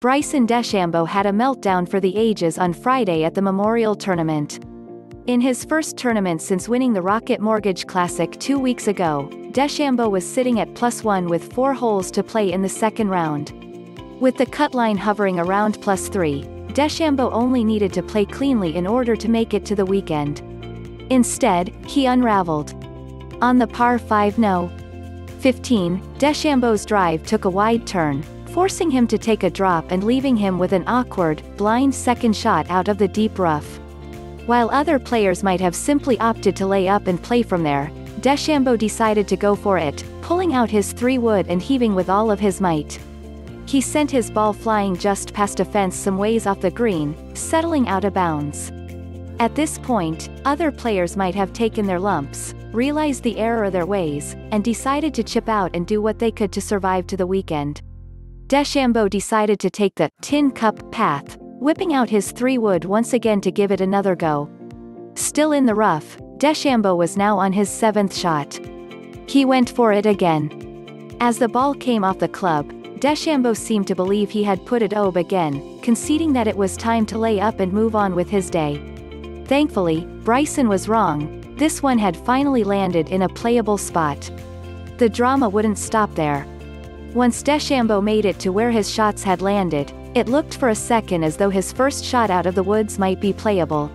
Bryson DeChambeau had a meltdown for the ages on Friday at the Memorial Tournament. In his first tournament since winning the Rocket Mortgage Classic 2 weeks ago, DeChambeau was sitting at +1 with 4 holes to play in the second round. With the cut line hovering around +3, DeChambeau only needed to play cleanly in order to make it to the weekend. Instead, he unraveled. On the par 5 no. 15, DeChambeau's drive took a wide turn, forcing him to take a drop and leaving him with an awkward, blind second shot out of the deep rough. While other players might have simply opted to lay up and play from there, DeChambeau decided to go for it, pulling out his 3-wood and heaving with all of his might. He sent his ball flying just past a fence some ways off the green, settling out of bounds. At this point, other players might have taken their lumps, realized the error of their ways, and decided to chip out and do what they could to survive to the weekend. DeChambeau decided to take the tin cup path, whipping out his 3-wood once again to give it another go. Still in the rough, DeChambeau was now on his 7th shot. He went for it again. As the ball came off the club, DeChambeau seemed to believe he had put it over again, conceding that it was time to lay up and move on with his day. Thankfully, Bryson was wrong. This one had finally landed in a playable spot. The drama wouldn't stop there. Once DeChambeau made it to where his shots had landed, it looked for a second as though his first shot out of the woods might be playable.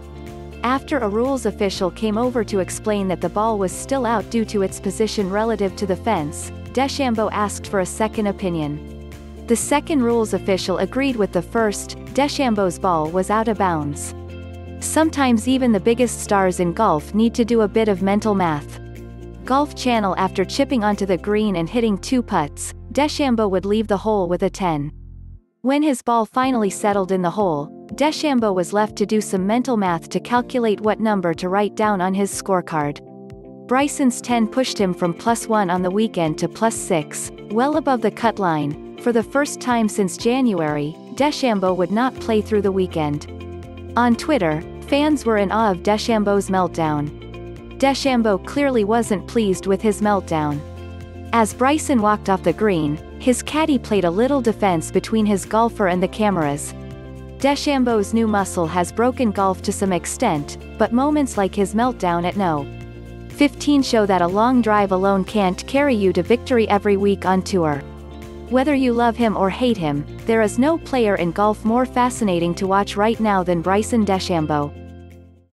After a rules official came over to explain that the ball was still out due to its position relative to the fence, DeChambeau asked for a second opinion. The second rules official agreed with the first. DeChambeau's ball was out of bounds. Sometimes even the biggest stars in golf need to do a bit of mental math. Golf Channel. After chipping onto the green and hitting 2 putts, DeChambeau would leave the hole with a 10. When his ball finally settled in the hole, DeChambeau was left to do some mental math to calculate what number to write down on his scorecard. Bryson's 10 pushed him from +1 on the weekend to +6, well above the cut line. For the first time since January, DeChambeau would not play through the weekend. On Twitter, fans were in awe of DeChambeau's meltdown. DeChambeau clearly wasn't pleased with his meltdown. As Bryson walked off the green, his caddy played a little defense between his golfer and the cameras. DeChambeau's new muscle has broken golf to some extent, but moments like his meltdown at no. 15 show that a long drive alone can't carry you to victory every week on tour. Whether you love him or hate him, there is no player in golf more fascinating to watch right now than Bryson DeChambeau.